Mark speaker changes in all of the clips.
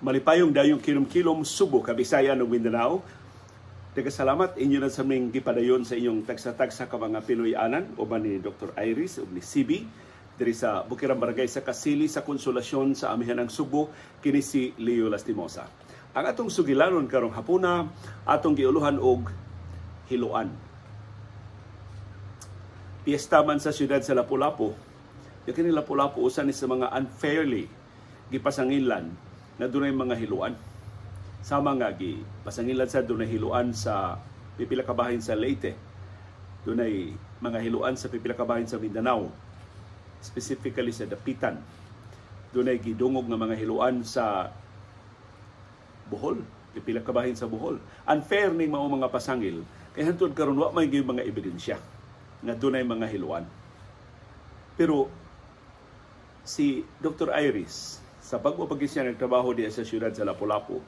Speaker 1: Malipayong dayong kilom-kilom Subo, Kabisayan ug Mindanao. Salamat inyo na sa ming gipadayon sa inyong tagsa-tagsa ka mga Pinoy-anan uban ni Dr. Iris ug ni CB diri sa Bukirang Barangay sa Kasili sa Konsolasyon sa amihanang Subo, kini si Leo Lastimosa. Ang atong sugilanon karong hapuna atong giuluhan og hiluan. Piyesta man sa siyudad sa Lapu-Lapu. Yung kini Lapu-Lapu usa ni sa mga unfairly gipasangilan na dunay mga hiluan. Sama nga pasangilan sa dunay hiluan sa pipila ka bahin sa Leyte. Dunay mga hiluan sa pipila ka bahin sa Mindanao. Specifically sa Dapitan. Dunay gidungog nga mga hiluan sa Bohol, pipila ka bahin sa Bohol. Unfair ning mao mga pasangil kay hantud karon wa may mga ebidensya nga dunay mga hiluan. Pero si Dr. Iris sa pag-upagis siya nagtrabaho diya sa siyudad sa Lapu-Lapu,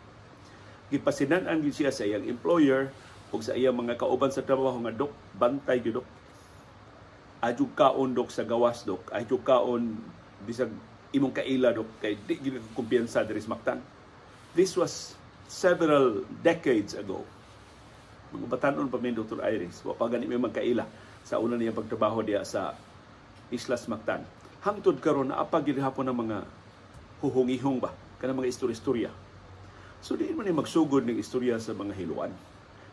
Speaker 1: gipasinan-an gyud siya sa iyang employer ug sa iyang mga kauban sa trabaho nga dok, bantay gyud dok. Adyo kaon dok sa gawas dok, adyo kaon bisag imong kaila dok kay di gyud kumpiyansa diri sa Mactan. This was several decades ago. Mga batanon pa mi Dr. Iris, wa pa gani may magkaila sa una niya pagtrabaho diya sa Islas Mactan. Hangtod karon na apa gyud hapon ang mga huhungihong ba kanang mga istorya-istorya. So di man ni magsugod ng istorya sa mga hiluan.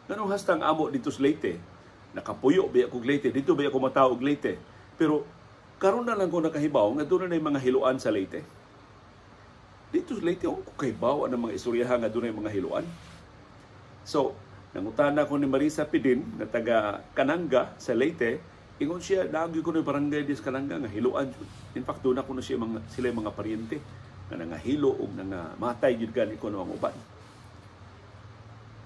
Speaker 1: Nganong hastang amo dito sa Leyte, nakapuyo biya kog Leyte, dito biya ko mataog Leyte. Pero karon na lang ko nakahibaw nga doon na mga hiluan sa Leyte. Dito sa Leyte ko kahibaw ang mga istoryahan nga doon na mga hiluan. So nangutana ko ni Marisa Pidin na taga Kananga sa Leyte, ingon siya lagi ko ni barangay dis Kananga nga hiluan. In fact doon ako na siya sila mga paryente nga nangahilo o nangamatay yun gani ko ang uban.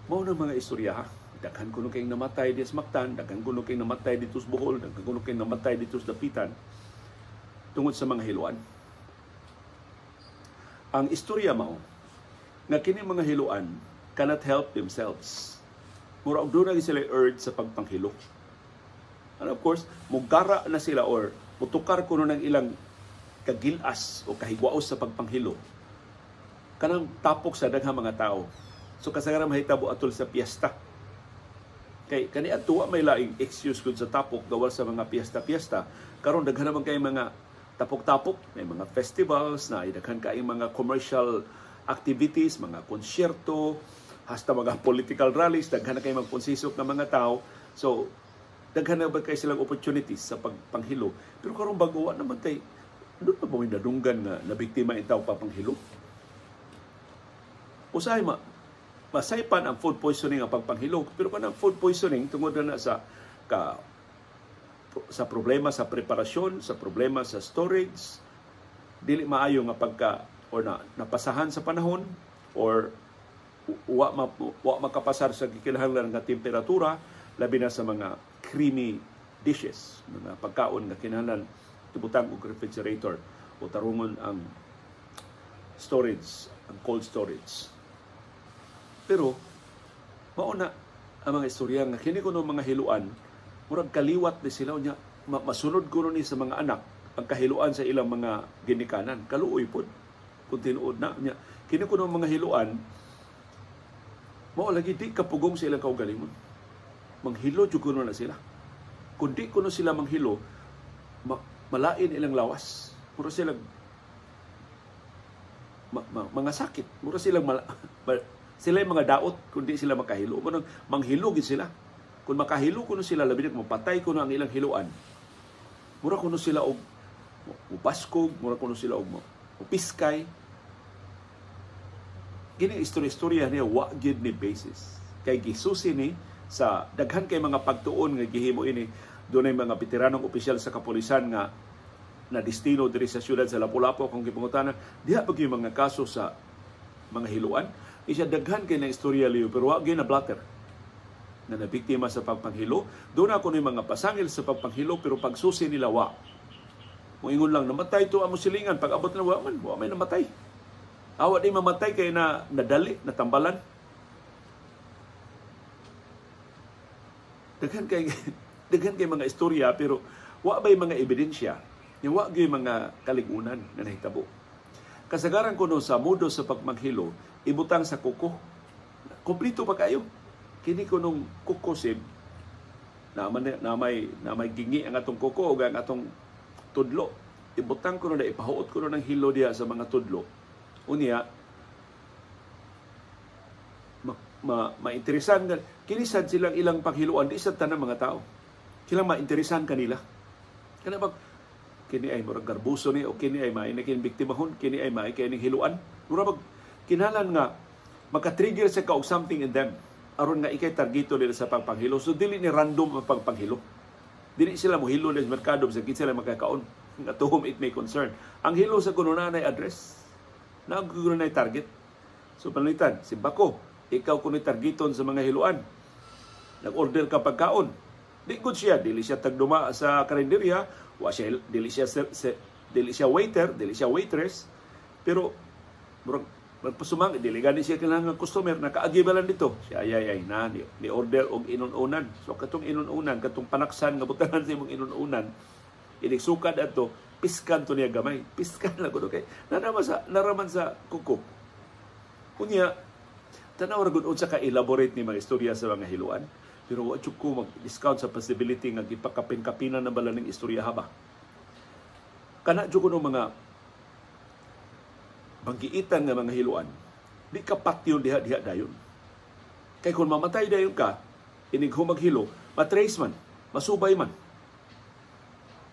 Speaker 1: Mao na mga istorya ha. Daghan kuno kay namatay di sa Mactan, daghan kuno kay namatay dito sa Bohol, daghan kuno kay namatay dito sa Dapitan tungod sa mga hiluan. Ang istorya mao nga kini mga hiluan cannot help themselves. Mura og dunay sila urge sa pagpanghilo. And of course, mugara na sila or mutukar kuno ng ilang kagilas o kahigwaos sa pagpanghilo kanang tapok sa daghang mga tao. So kasagaran mahitabo atol sa piyesta. Kay kani adto may laing excuse kun sa tapok gawas sa mga piyesta-piyesta. Karon daghan naman kay mga tapok-tapok, may mga festivals na daghan kay mga commercial activities, mga konsyerto, hasta mga political rallies, daghan na kay magponsisok ng mga tao. So daghan na ba kay silang opportunities sa pagpanghilo. Pero karon bago naman kay doon pa may nadunggan na nabiktima yung tao papanghilo. Usahay masaypan ang food poisoning ang pagpanghilo. Pero kanang food poisoning tungod na sa problema sa preparasyon, sa problema sa storage, dili maayo nga napasahan sa panahon or wa makapasar sa gikinahanglan nga temperatura, labi na sa mga creamy dishes, mga pagkaon nga kinahanglan tibutang og refrigerator o tarungon ang storage, ang cold storage. Pero mauna ang mga istorya nga kini kuno mga hiluan murag kaliwat ni sila nya masunod kuno ni sa mga anak ang kahiluan sa ilang mga ginikanan. Kaluoy pod kun tinuod na nya kini kuno mga hiluan mao lagi di kapugong sa ilang kaugalingon. Manghilo jud kuno na sila. Kun di kuno sila manghilo malain ilang lawas. Mura silang mga sakit. Mura silang sila yung mga daot kundi sila makahilo. Manghilo gid sila. Kung makahilo kuno sila labi na mapatay kuno ang ilang hiluan. Mura kuno sila og upaskog, mura kuno sila og upiskay. Gini istorya niya wa gid ni basis. Kay gisusi ni sa daghan kay mga pagtuon nga gihimo ini. Doon ay mga veteranong opisyal sa kapulisan nga na destino diri sa siyudad sa Lapu-Lapu kung gipangutana diha pag yung mga kaso sa mga hiluan. Isya daghan kay na istorya liyo pero wa gyud na blatter na nabiktima sa pagpanghilo. Doon ako ni mga pasangil sa pagpanghilo pero pagsusi nila wa. Moingon lang namatay to amo silingan pag abot na wa may namatay. Awa di mamatay kay na nadali, natambalan. Daghan kay mga istorya pero wa bay mga ebidensya, wa gyud mga kaligunan na nahitabo. Kasagaran kuno sa mudo sa pagmaghilo, ibutang sa kuko. Kumplito pa kayo. Kini kunong kuko sib na may gingi ang atong kuko o ang atong tudlo. Ibutang kuno na ipahuot kuno ng hilo diha sa mga tudlo. Unya mainteresan nga kini sad silang ilang paghiluan di sad tanang mga tao. Sila mainteresan kanila. Kana bang kini ay murag garbuso ni o kini ay may nakin biktimahon, kini ay may kini hiluan. Mura bag kinalan nga maka-trigger sa ka og something in them aron nga ikay targeto nila sa pagpanghilo. So dili ni random ang pagpanghilo. Dili sila mo hilo sa merkado sa kinsa sila makakaon. Nga to whom it may concern. Ang hilo sa kuno na address. Na kuno na target. So palitan si Bako, ikaw kuno targeton sa mga hiluan. Nag-order ka pagkaon. Di good siya, dili siya tagduma sa karinderya, dili siya waiter, dili siya waitress, pero magpasumang, dili gani siya kailangan customer, nakaagibalan dito. Siya ay na, ni order og inununan. So katong inununan, katong panaksan, nga butangan sa imong inununan, inigsukad ato, piskan to niya gamay. Piskan lang ko kay naraman sa kuko. Kunya, tanaw ra gud unsa ka elaborate ni mga istorya sa mga hiluan. Pero wa jud ko mag-discount sa possibility nga gipakapin-kapinan na bala ning istorya haba. Kana jud kuno mga banggiitan nga mga hiluan, di ka patyon diha dayon. Kay kung mamatay dayon ka, inig humaghilo, matrace man, masubay man.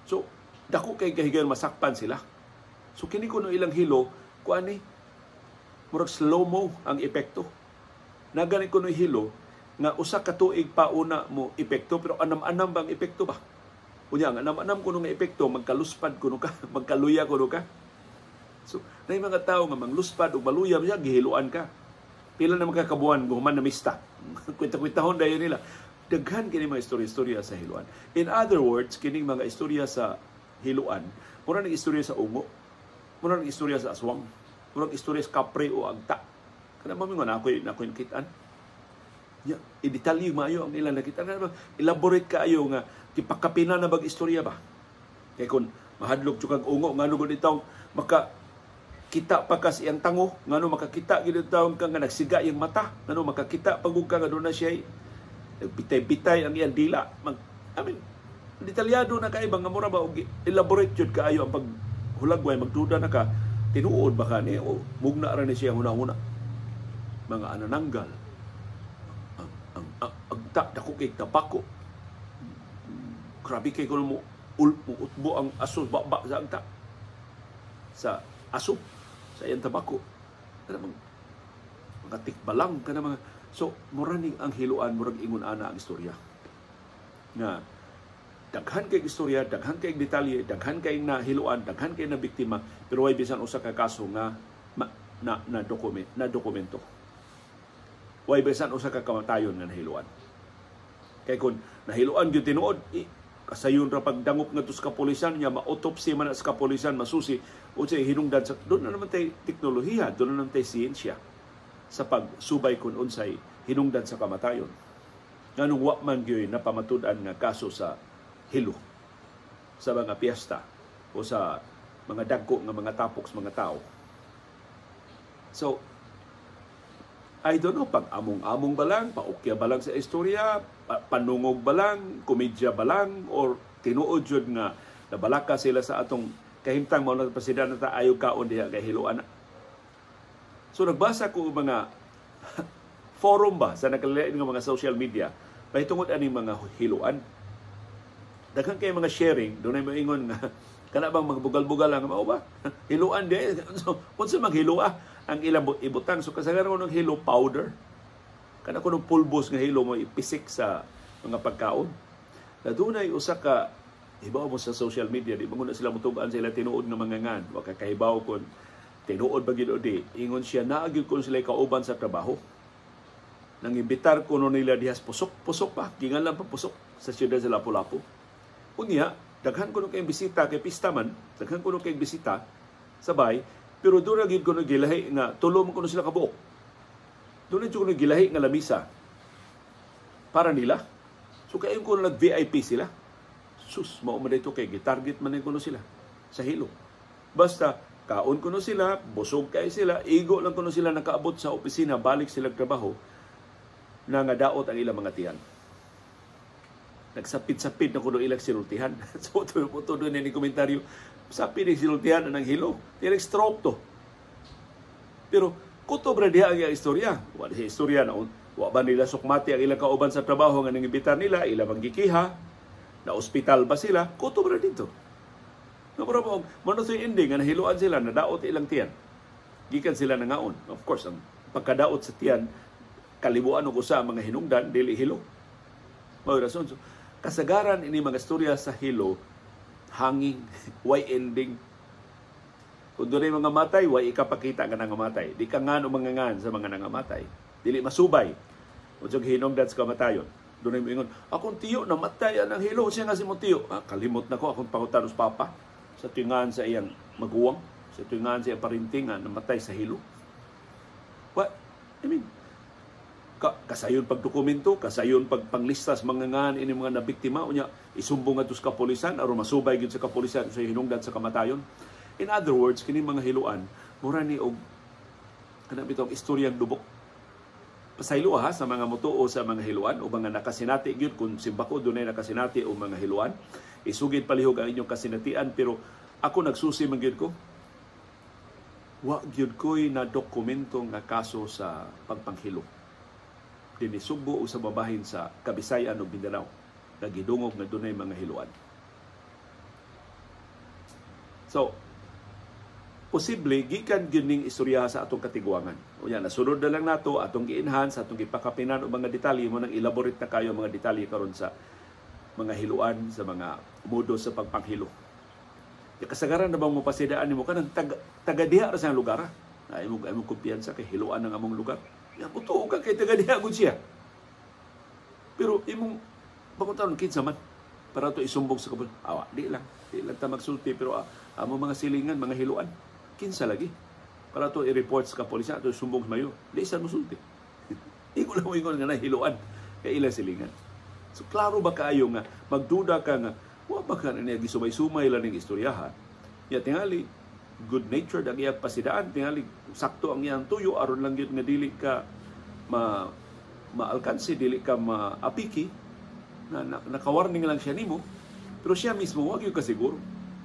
Speaker 1: So, dako kay kahigayon masakpan sila. So kini kuno ilang hilo, kuan ni murag slow-mo ang epekto. Nagani kuno hilo nga usa ka tuig pa una mo epekto pero anam-anam bang epekto ba? Unya nga anam-anam kuno nga epekto magkaluspad kuno ka, magkaluya kuno ka. So, nay mga tao nga mangluspad ug maluya siya gihiluan ka. Pila na magkakabuan guhuman na mista. Kwenta-kwentahon dayon nila. Daghan kini mga istorya sa hiluan. In other words, kining mga istorya sa hiluan, mura nang istorya sa ungo, mura nang istorya sa aswang, mura nang istorya sa kapre o agta. Kana mamingon ako'y nakitaan. Ya, i-detalye maayo ang ilang nakita. Elaborate kaayo nga kipakapinan na bag istorya ba? Kaya kung mahadlok tsukag ungo, nga nung itong makakita pa kas iyang tango, nga nung makakita gito taong ka nga nagsiga yung mata, nga nung makakita pagug ka nga doon na siya bitay-bitay ang iyang dila. Detalyado na kaibang nga mura ba, elaborate yun kaayo ang paghulagway, magduda na ka, tinuod ba ka ni, o mugna rin siya huna-huna. Mga anananggal, agta, dako kay tapako. Grabe kay kung mo utbo ang aso, baba sa agta. Sa aso, sa iyang tabako. Mga tikbalang, mga. So, muraning ang hiluan, murag ingon ana ang istorya. Nga, daghan kay istorya, daghan kay detalye, daghan kay na hiluan, daghan kay na biktima, pero way bisan usa ka kaso nga na dokumento. Way bisan usa ka kamatayon nga nahiluan. Kay kun nahiluan gyud tinuod, kasayon ra pagdangop ngadto sa kapulisan nya ma-autopsy man sa kapulisan masusi unsay hinungdan sa doon na naman tay teknolohiya, doon na naman tay siyensya sa pagsubay kun unsay hinungdan sa kamatayon. Nganong wa man gyud napamatud-an nga kaso sa hilo sa mga piyesta o sa mga dagko nga mga tapok sa mga tao. So, I don't know, pag among-among ba lang, paukya ba lang sa istorya, panungog ba lang, komedya ba lang, or tinuod yun nga nabalaka sila sa atong kahimtang mga presidente na ayaw kaon diha kay hiluan. So nagbasa ko mga forum ba sa nakalilain ng mga social media pahitungod aning mga hiluan. Daghang kay mga sharing, doon ay maingon nga kana bang magbugal-bugal lang mao ba? Hiluan di. So, unsa maghilua ang ilang ibutang. So kasagaran ko ng hilo powder. Kana ko ng pulbos nga hilo mo ipisik sa mga pagkaon. Nadunay usa ka hibaw mo sa social media, di ba na sila mutuban sila tinuod nga mga ngan. Wa ka kahibaw kon tinuod ba gid o di. Ingon siya naagid kon sila kauban sa trabaho. Nang imbitar ko nila dihas pusok pa, gingan pa pusok sa siyudad sa Lapu-Lapu. Unya, daghan ko kay bisita kay pista man, daghan ko kay bisita sabay, pero doon na gid ko gilahi nga tulom ko sila kabuok. Doon na ko gilahi nga lamisa para nila. So kayo ko nag VIP sila. Sus, mao man dito kay gitarget man ko sila sa hilo. Basta Kaon kuno sila, busog kay sila, igo lang kuno sila nakaabot sa opisina, balik sila trabaho, na nga daot ang ilang mga tiyan. Nagsapid-sapid na kuno ilang sinultihan. So, ito doon ni komentaryo, sapid ng sinultihan na ng hilo. Tiyan stroke to. Pero, kutob na diha ang istorya. Wala siya istorya na, wa ba nila sukmati ang ilang kauban sa trabaho nga nangibitan nila, ilang manggikiha, na ospital ba sila, kutob na dito. No problem. Mano sa ending nga nahiluan sila, nadaot ilang tiyan. Gikan sila nangaon. Of course, ang pagkadaot sa tiyan, kalibuan og usa mga hinungdan dili hilo. Mao rason. So, kasagaran ini mga istorya sa hilo hanging way ending. Kung doon mga matay, way ikapakita nga nangamatay. Di ka nga mga ngan sa mga nangamatay. Dili masubay. Kung hinungdan sa kamatayon. Doon ay moingon, akong tiyo namatay ang hilo. Siya nga si mo tiyo. Kalimot na ko akong pangutan sa papa. Sa tingan sa iyang maguwang. Sa tingan sa iyang parintingan namatay sa hilo. What? I mean, kasayon pagdokumento, kasayon pagpanglistas mga ngan ini mga nabiktima unya isumbong ato sa kapulisan aron masubay gid sa kapulisan sa hinungdan sa kamatayon. In other words, kini mga hiluan mura ni og kana bitong istoryang dubok. Pasaylo ha sa mga mutuo sa mga hiluan o mga nakasinati gyud kung simbako dunay nakasinati o mga hiluan. Isugid palihog ang inyong kasinatian pero ako nagsusi man gyud ko. Wa gyud koy na dokumento nga kaso sa pagpanghilo. Dini Sugbo o sa babahin sa Kabisayan o Mindanao na gidungog na dunay mga hiluan. So, posible gikan gining istorya sa atong katigwangan. O yan, nasunod na lang nato atong gi-enhance, atong gipakapinan o mga detalye mo nang elaborate na kayo mga detalye karon sa mga hiluan, sa mga modo sa pagpanghilo. Kasagaran na bang mapasidaan nimo kanang taga-diha ra sa lugar? Ay mo kumpiyansa kay hiluan ng among lugar. Ya buto ka kay taga-diha gud siya. Pero imong pangutan kinsa man para to isumbong sa kabul. Awa, di lang ta magsulti pero amo mga silingan, mga hiluan. Kinsa lagi para to i-report sa kapulisan to sumbong mayo. Di sa musulti. Iko lang mo ingon nga hiluan kay ilang silingan. So klaro ba kaayo nga magduda ka nga wa ba ka niya gisumay-sumay lang ning istoryahan. Ya tingali good natured ang iyang pasidaan, tingali sakto ang iyang tuyo aron lang gyud nga dili ka maalkansi, dili ka maapiki na naka-warning lang siya nimo pero siya mismo wa gyud ka siguro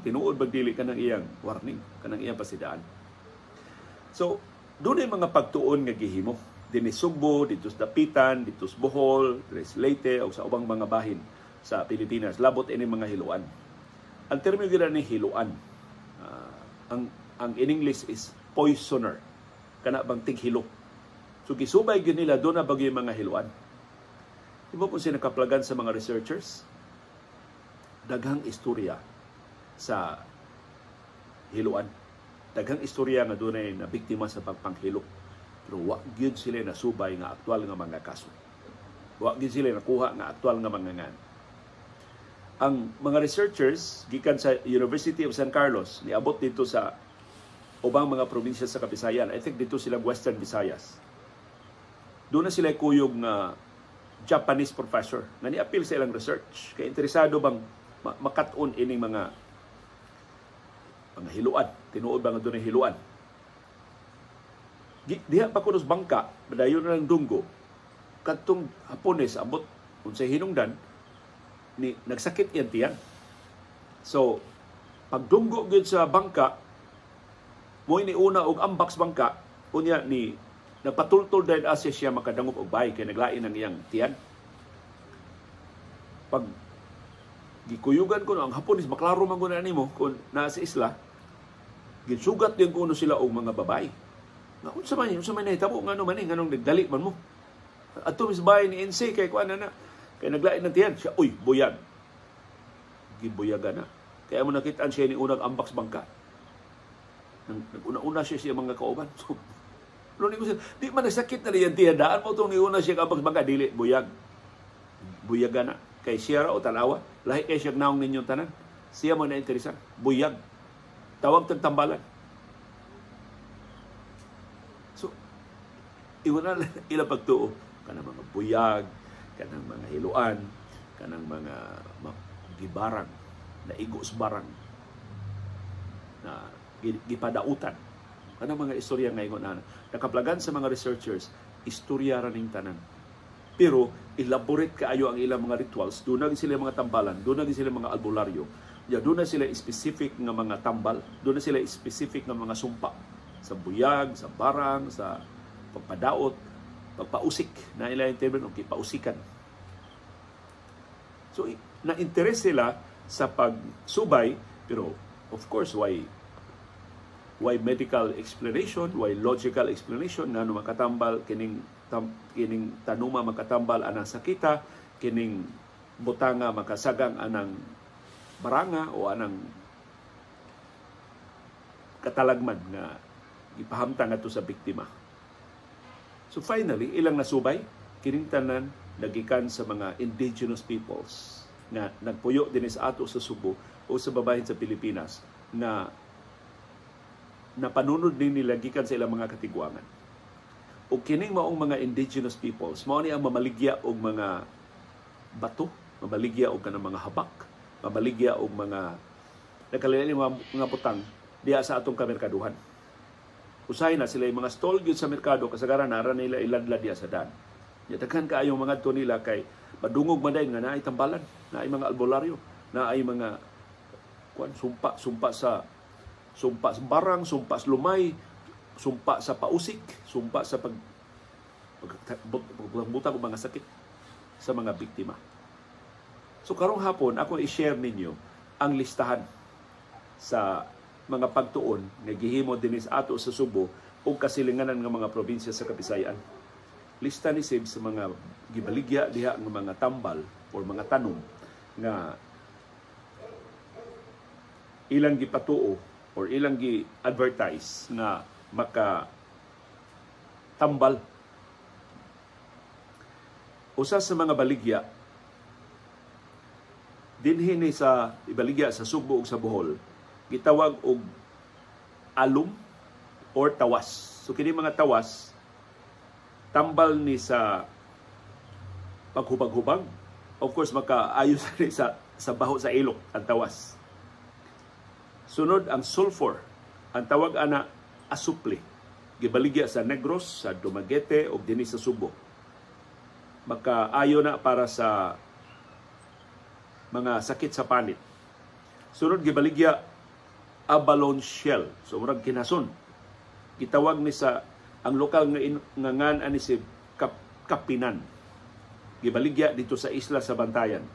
Speaker 1: tinuod bag dili ka ng iyang warning kanang iyang pasidaan. So dunay mga pagtuon nga gihimo dinhi Sugbo, dito sa Dapitan, dito sa Bohol, sa Leyte o sa ubang mga bahin sa Pilipinas labot ini mga hiluan. Ang termo gyud ni hiluan ang in English is poisoner. Kana bang tighilo. So gisubay gyud nila do na bagyo mga hiluan. Ibo po sila nakaplagan sa mga researchers. Daghang istorya sa hiluan. Daghang istorya nga dunay na biktima sa pagpanghilo. Pero wa gyud sila nasubay nga aktual nga mga kaso. Wa gyud sila nakuha nga aktual nga mga ngan. Ang mga researchers gikan sa University of San Carlos niabot dito sa ubang mga probinsya sa Kabisayan. I think dito sila Western Visayas. Doon na sila kuyog nga Japanese professor nga ni-appeal sa ilang research. Kaya interesado bang makat-on ining mga hiluan. Tinuod ba nga doon ang hiluan. Diha pa kunos bangka, badayon na ng dunggo. Katong Hapones, abot kung sa hinungdan, nagsakit yan tiyan. So, pagdunggo gyud sa bangka, mo ini una og ambak sa bangka, unya ni nagpatultol dahil asya siya makadangop og bay kay naglain ang iyang tiyan. Pag gikuyugan ko ang Hapon is maklaro man guna nimo kung naa sa isla, ginsugat din kuno sila og mga babay. Nga unsa man nahitabo ngano man nganong nagdali man mo. Adto mis bay ni NC kay kuan na kay naglain ng tiyan siya, uy, buyag. Gibuyagan na. Kaya mo nakitaan siya ni unang ambak sa bangka. Nag-una-una siya mga kauban. So, di man nagsakit na riyan tiyan. Daan mo itong niuna siya ambak sa bangka. Dili, buyag. Buyagan na. Kay siya ra o tanawa. Lahi kay siya naong ninyong tanan. Siya mo na interesan. Buyag. Tawag tagtambalan. So, iwan na ilang pagtuo. Kanang mga buyag, kanang mga hiluan, kanang mga gibarang, na igos barang, na gipadautan. Kanang mga istorya nga ingon ana. Nakaplagan sa mga researchers, istorya ra ning tanan. Pero elaborate kaayo ang ilang mga rituals. Doon na sila mga tambalan, doon na sila mga albularyo. Doon na sila specific nga mga tambal, doon na sila specific nga mga sumpa. Sa buyag, sa barang, sa pagpadaot, pagpausik. Na ilang termino, pausikan. So, na-interest sila sa pagsubay, pero of course, why medical explanation, why logical explanation, nga makatambal, kining tanuma makatambal anang sakita, kining butanga makasagang anang baranga o anang katalagman nga ipahamtang ato sa biktima. So finally, ilang nasubay, kining tanan nagikan sa mga indigenous peoples na nagpuyo din sa ato sa Subo o sa babahin sa Pilipinas na napanunod din nila gikan sa ilang mga katigwangan. O kining maong mga indigenous peoples, mao ni ang mamaligya og mga bato, mamaligya og kanang mga habak, mamaligya og mga nagkalain mga butang diya sa atong kamerkaduhan. Usahay na sila yung mga stall gyud sa merkado kasagaran nara nila iladlad diya sa daan. Daghan kaayo mga to nila kay madungog man nga naay tambalan, naay mga albularyo, naay mga sumpa sa barang, sumpa sa lumay, sumpa sa pausik, sumpa sa pagbutang ng mga sakit sa mga biktima. So karong hapon, ako i-share ninyo ang listahan sa mga pagtuon nga gihimo dinis ato sa Subo o kasilinganan ng mga probinsya sa Kabisayan. Lista ni Sib sa mga gibaligya diha ng mga tambal o mga tanong nga ilang gipatuo or ilang gi-advertise nga maka tambal. Usa sa mga baligya dinhi ni sa ibaligya sa Subo ug sa Bohol gitawag og alum or tawas. So kini mga tawas tambal ni sa paghubag-hubag. Of course makaayo sa baho sa ilok ang tawas. Sunod ang sulfur. Ang tawag ana asupli. Gibaligya sa Negros, sa Dumaguete o dinhi sa Subo. Makaayo na para sa mga sakit sa panit. Sunod gibaligya abalone shell. So murag kinason. Gitawag ni sa ang lokal nga ngan ani si Kapinan. Gibaligya dito sa isla sa Bantayan.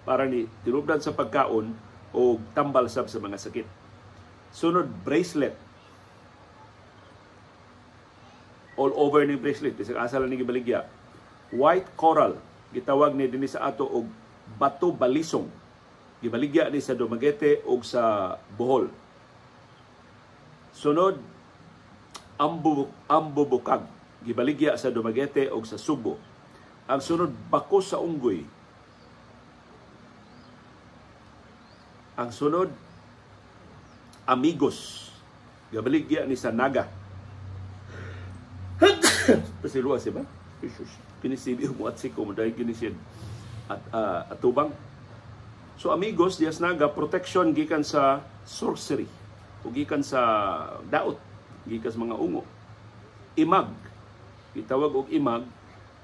Speaker 1: Para ni tinubdan sa pagkaon o tambal sab sa mga sakit. Sunod bracelet. All over ni bracelet bisag asa lang ni gibaligya. White coral gitawag ni dinhi sa ato og bato balisong. Gibaligya ni sa Dumaguete o sa Bohol. Sunod ambubukag gibaligya sa Dumaguete o sa Subo. Ang sunod bakos sa unggoy. Ang sunod amigos gibaligya ni sa Naga. Pasiluwa siya ba? Pinisibi mo at siko mo dahil ginisid at atubang. So amigos, dias Naga, protection gikan sa sorcery o gikan sa daot, gikan sa mga ungo. Imag, gitawag og imag,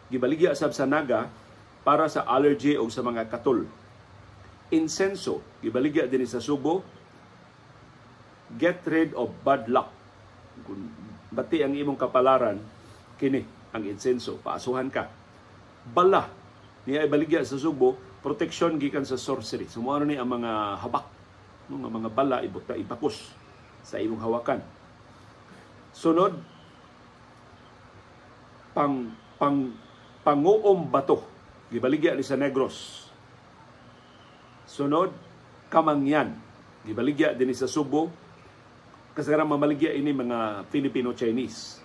Speaker 1: gibaligya sab sa Naga para sa allergy o sa mga katol. Insenso, gibaligya din sa Subo, get rid of bad luck. Kung bati ang imong kapalaran, kini ang insenso, paasuhan ka. Bala, niya ibaligya sa Subo, protection gikan sa sorcery. Sumuano ni ang mga habak, ang mga bala, ibakos sa imong hawakan. Sunod, panguom bato, gibaligya ni sa Negros. Sunod, kamangyan, gibaligya din sa Subo. Kasagaran mamaligya ini mga Filipino-Chinese.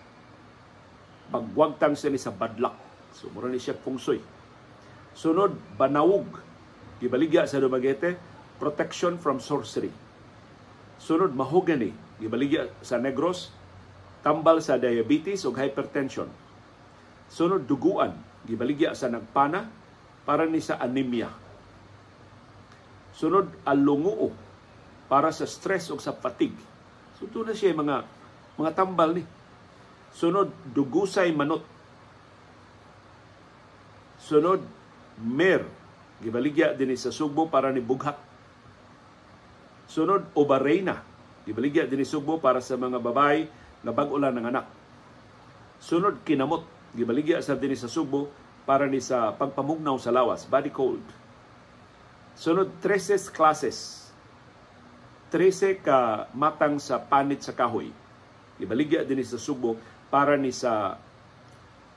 Speaker 1: Pagwagtang siya ni sa bad luck. So, mura ni siya pungsoy. Sunod, banawog. Gibaligya sa Dumaguete, protection from sorcery. Sunod, mahogany. Gibaligya sa Negros, tambal sa diabetes o hypertension. Sunod, duguan. Gibaligya sa nagpana, para ni sa anemia. Sunod, alunguo, para sa stress o sa fatigue. So doon na siya mga tambal ni. Sunod, dugusay manot. Sunod, mer. Gibaligya din sa Sugbo para ni bughak. Sunod, obarena. Gibaligya din sa Sugbo para sa mga babae na bag-ulan ng anak. Sunod, kinamot. Gibaligya sa din sa Sugbo para ni sa pagpamugnaw sa lawas, body cold. Sunod, 13 classes. 13 ka matang sa panit sa kahoy. Gibaligya din sa Sugbo para ni sa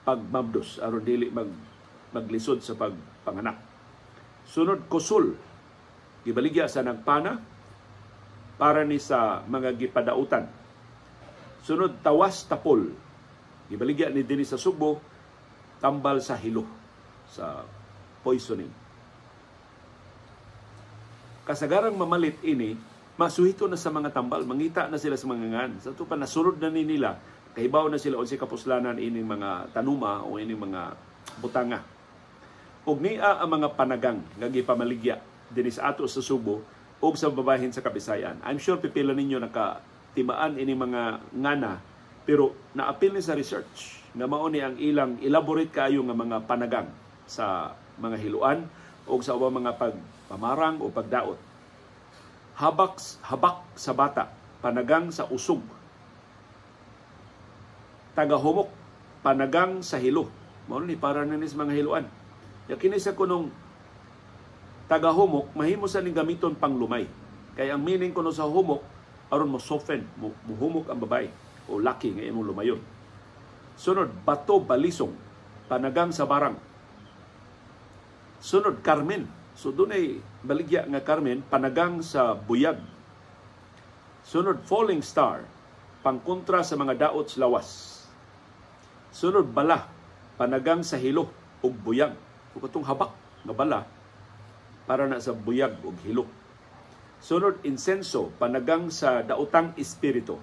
Speaker 1: pagmabdos aron dili maglisod sa pagpanganak. Sunod, kusul. Gibaligya sa nagpana para ni sa mga gipadautan. Sunod, tawas tapol. Gibaligya ni din sa Sugbo tambal sa hilo, sa poisoning. Kasagarang mamalit ini, masuhito na sa mga tambal, mangita na sila sa mga ngan. Sa ito pa, nasunod na nila, kahibaw na sila o si kapuslanan ining mga tanuma o ining mga butanga. Ug niya ang mga panagang nga gipamaligya dinhi sa ato sa Subo o sa babahin sa Kabisayan. I'm sure pipila ninyo nakatimaan ining mga ngana, pero naapil ni sa research na mao ni ang ilang elaborate kayo nga mga panagang sa mga hiluan o sa ubang mga pagpamarang o pagdaot. Habak sa bata, panagang sa usog. Tagahumok, panagang sa hilo. Mao ni para nanis mga hiluan. Ya kini sa kunong tagahumok, mahimo sa ning gamiton pang lumay. Kaya ang meaning kuno sa humok aron mo soften, muhumok ang babae o laki nga imong lumayon. Sunod, bato balisong, panagang sa barang. Sunod, Carmen. So doon ay baligya nga Carmen, panagang sa buyag. Sunod, falling star, pangkontra sa mga daot sa lawas. Sunod, bala, panagang sa hilo ug buyag. Ug katong habak nga bala para na sa buyag ug hilo. Sunod, insenso, panagang sa daotang espiritu.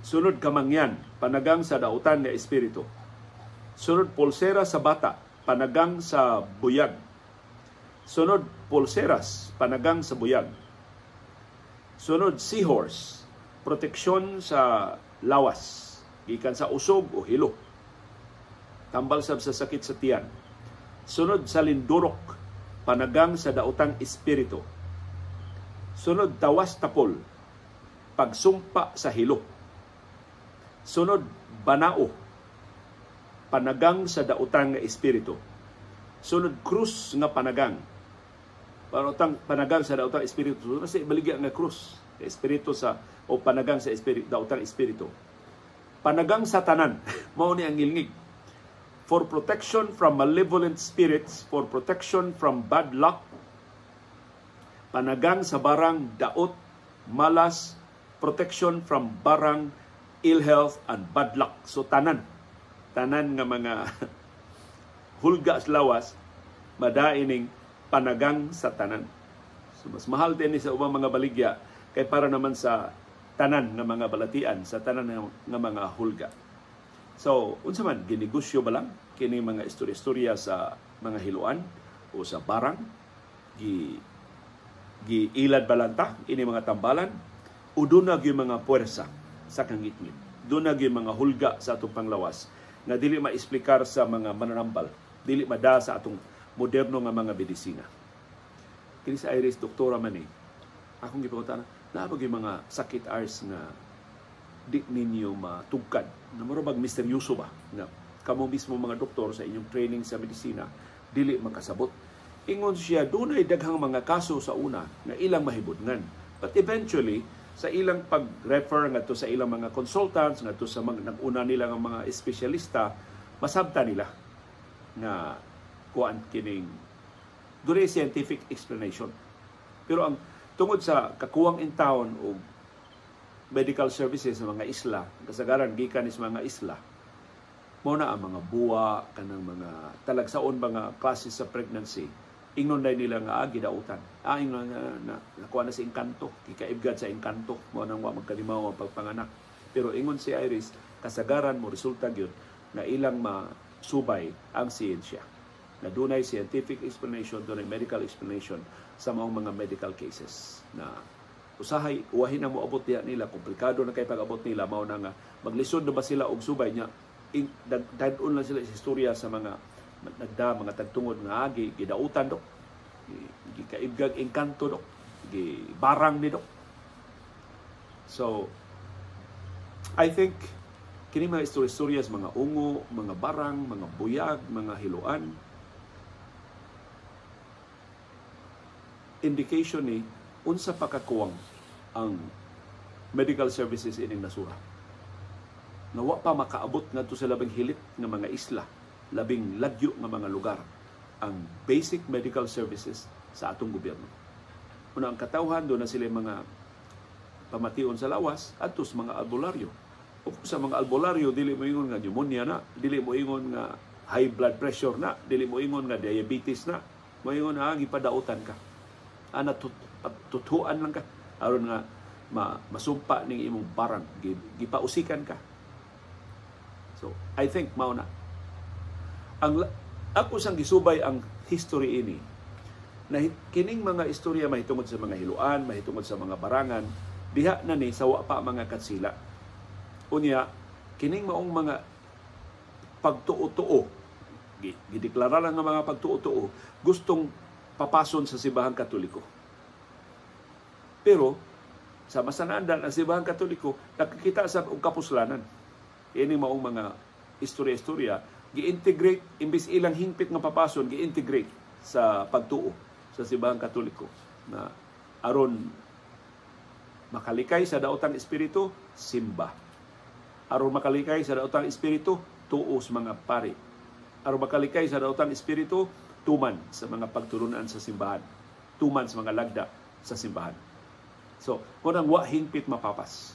Speaker 1: Sunod, kamangyan, panagang sa dautan nga espiritu. Sunod, pulsera sa bata, panagang sa buyag. Sunod, pulseras, panagang sa buyag. Sunod, seahorse, proteksyon sa lawas, gikan sa usog o hilo. Tambal sab sa sakit sa tiyan. Sunod, salindurok, panagang sa daotang espiritu. Sunod, tawas tapol, pagsumpa sa hilo. Sunod, banao, panagang sa daotang nga espiritu. Sunod, krus nga panagang, panagang sa daotang espiritu. Sunod, kasi baligya nga krus, espiritu sa, o panagang sa espiritu, daotang espiritu. Panagang sa tanan, mao ni ang ngilngig. For protection from malevolent spirits, for protection from bad luck, panagang sa barang daot, malas, protection from barang ill health and bad luck. So tanan nga mga hulga sa lawas, madaining panagang sa tanan. So mas mahal din sa ubang mga baligya kay para naman sa tanan nga mga balatian, sa tanan nga mga hulga. So unsa man ginegosyo ba lang kini mga istorya-istorya sa mga hiluan o sa barang giilad balanta ini mga tambalan o dunag yung mga puwersa sa kangitngit. Dunag yung mga hulga sa atong panglawas na dili maesplikar sa mga mananambal, dili mada sa atong moderno nga mga medisina. Kini sa Iris, doktora man akong gipangutan, naabag yung mga sakit ars nga di ninyo matugkad, na marubag misteryoso ba, na kamo mismo mga doktor sa inyong training sa medisina, dili makasabot. Ingon siya, doon ay daghang mga kaso sa una na ilang mahibudngan. But eventually, sa ilang pag-refer ngadto sa ilang mga consultants, ngadto sa nag-una nila ng mga espesyalista, masabta nila na kuan kining dure scientific explanation. Pero ang tungod sa kakuwang in town o medical services sa mga isla, kasagaran gikan is mga isla, mo na ang mga buwa, kanang mga talagsaon mga classes sa pregnancy, ingnon dahil nila nga gidautan. Ingnon na nakuha na si Encanto, kikaibgad sa Encanto, mo nang magkalimaw ang pagpanganak. Pero ingon si Iris, kasagaran mo resulta gyud na ilang masubay ang siyensya. Na dunay scientific explanation, dunay medical explanation sa mga medical cases na usahay uwahin na mo abot diha nila, komplikado na kay pag-abot nila, mao na nga maglisod na ba sila og subay niya, dadon lang sila sa istorya sa mga mga tagtungod nga gidautan dok, gikaibgag engkanto dok, gibarang ni dok. So I think kini mga istorya mga ungo, mga barang, mga buyag, mga hiluan, indication ni unsa pa kakuwang ang medical services ining nasura. Nawa pa makaabot ngadto sa labing hilit nga mga isla, labing lagyo nga mga lugar ang basic medical services sa atong gobyerno. Una ang katawhan do na sila mga pamation sa lawas adto sa mga albularyo. O sa mga albularyo dili mo ingon nga pneumonia na, dili mo ingon nga high blood pressure na, dili mo ingon nga diabetes na, mo ingon nga gipadautan ka. Ana tutuan lang ka aron nga masumpa ning imong barang, gipausikan ka. So I think mao na ang ako sang gisubay ang history ini na kining mga istorya mahitungod sa mga hiluan, mahitungod sa mga barangan, diha na ni sawa pa mga katsila. Unya kining maong mga pagtuo-tuo, gideklara lang nga mga pagtuo-tuo, gustong papason sa Simbahang Katoliko. Pero sa masanandan ang Simbahang Katoliko nakikita sa kapuslanan. Ini maong mga istorya-istorya gi-integrate imbis ilang hingpit nga papason, gi-integrate sa pagtuo sa Simbahang Katoliko na aron makalikay sa daotang espiritu, simba. Aron makalikay sa daotang espiritu, tuo sa mga pari. Aron makalikay sa daotang espiritu, tuman sa mga pagtulunan sa simbahan, tuman sa mga lagda sa simbahan. So, kunang wa hingpit mapapas.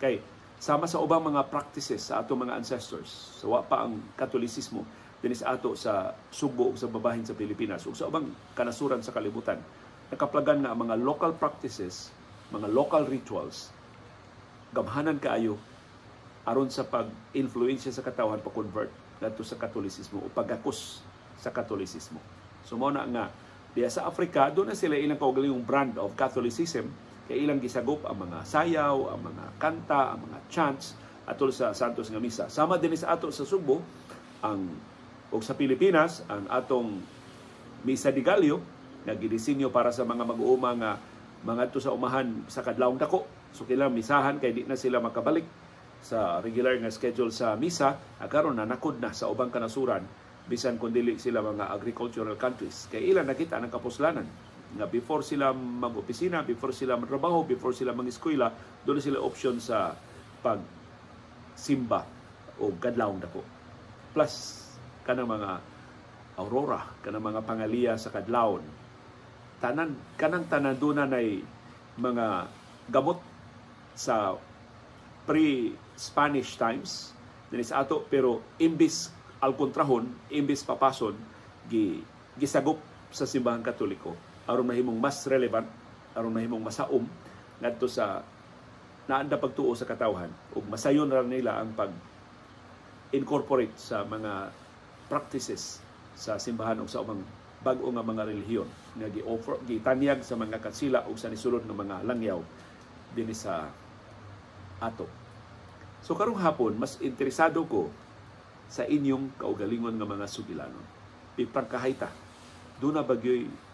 Speaker 1: Kay sama sa ubang mga practices sa atong mga ancestors, sa wa pa ang Katolisismo dinis ato sa Sugbo ug sa babahin sa Pilipinas ug sa ubang kanasuran sa kalibutan, nakaplagan nga ang mga local practices, mga local rituals, gamhanan kaayo aron sa pag-influensya sa katawhan pa-convert ngadto sa Katolisismo o pagakos sa Katolisismo. So mao na nga diya sa Africa, doon na sila ilang kaugalingong brand of Catholicism, kay ilang gisagop ang mga sayaw, ang mga kanta, ang mga chants atol sa Santos nga Misa. Sama din sa ato sa Sugbo o sa Pilipinas ang atong Misa de Gallo nga gidisenyo para sa mga mag-uuma nga mga to sa umahan sa kadlawong dako. So kailang misahan kay di na sila makabalik sa regular nga schedule sa misa, karon na nakod na sa ubang kanasuran bisan kung dili sila mga agricultural countries. Kay ilan nakita ng kapuslanan nga before sila mag-opisina, before sila magtrabaho, before sila mag-eskwela, doon sila option sa pag-simba o kadlawong dako. Plus, kanang mga aurora, kanang mga pangaliya sa kadlawon, kanang tanan doon na mga gamot sa pre-Spanish times, dinis ato, pero imbis alkontrahon, imbis papason, gisagop sa Simbahang Katoliko aron mahimong mas relevant, aron mahimong masaom ngadto sa naanda pagtuo sa katawhan ug masayon ra nila ang pag-incorporate sa mga practices sa simbahan ug sa ubang bag-o nga mga relihiyon nga gi-offer, gitanyag sa mga katsila ug sa nisulod nga mga langyaw dinhi sa ato. So karong hapon mas interesado ko sa inyong kaugalingon nga mga sugilanon. Ipagkahayta, doon na bagyo'y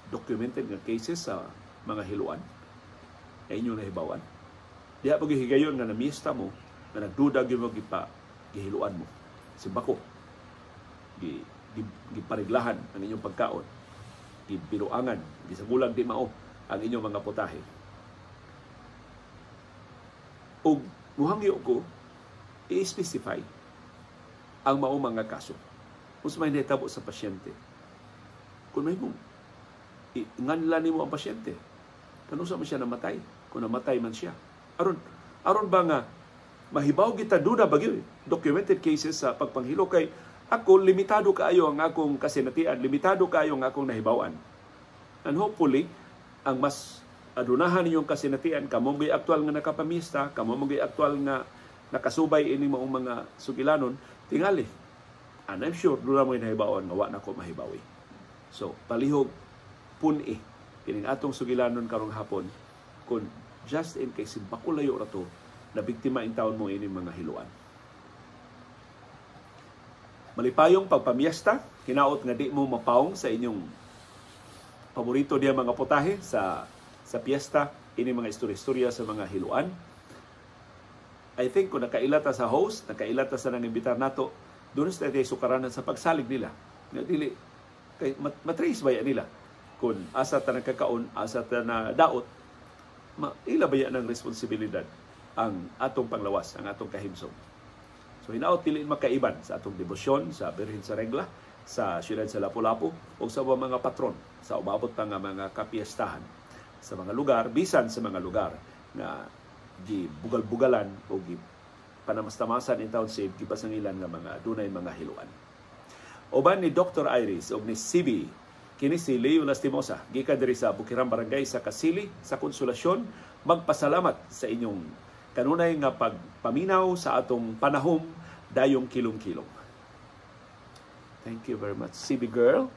Speaker 1: documented nga cases sa mga hiluan na inyong nahibawan. Diha bagyo'y higayon nga namista mo, na nagdudag yung gihiluan mo. Simbako, gipariglahan ang inyong pagkaon, gibiruangan, gisagulang di mao ang inyong mga putahe. O muhangyo ko, i-specify ang mao mga kaso. Kung may nahitabo sa pasyente, kung may mong nganlan nimo ang pasyente, kanusa man siya namatay, kung namatay man siya. Aron ba nga mahibaw kita duda bagyo documented cases sa pagpanghilo, kay ako limitado kaayo ang akong kasinatian, limitado kaayo ang akong nahibawan. And hopefully ang mas adunahan ninyong kasinatian, kamo may aktual nga nakapamista, kamo may aktual nga nakasubay ini maong mga sugilanon, tingali. And I'm sure doon mo nahibawan nga wa na ko mahibawi. So palihog pun kining atong sugilanon karong hapon, kung just in case bakulayo ra to na biktima in taon mo ini mga hiluan. Malipayong pagpamiesta, hinaot nga di mo mapaong sa inyong paborito diya mga putahe sa piyesta, ini mga istorya-istorya sa mga hiluan. I think kung nakailata sa host, nakailata sa nang-imbitar nato, doon sa tayo sukaranan sa pagsalig nila. Nga dili, kay matrace ba yan nila? Kung asa ta nagkakaon, asa ta na daot, ila ba yan ang responsibilidad ang atong panglawas, ang atong kahimsong. So hinaot dili makaiban sa atong debosyon sa Birhen sa Regla, sa siyudad sa Lapu-Lapu, o sa mga patron, sa umabot pa nga mga kapiestahan sa mga lugar, bisan sa mga lugar na gibugal-bugalan o panamastamasan in town save gipasangilan nga mga dunay mga hiluan. Uban ni Dr. Iris o ni CB, kini si Leo Lastimosa, gikan diri sa Bukirang Barangay sa Kasili, sa Konsolasyon, magpasalamat sa inyong kanunay nga pagpaminaw sa atong panahom dayong kilong-kilong. Thank you very much, CB girl.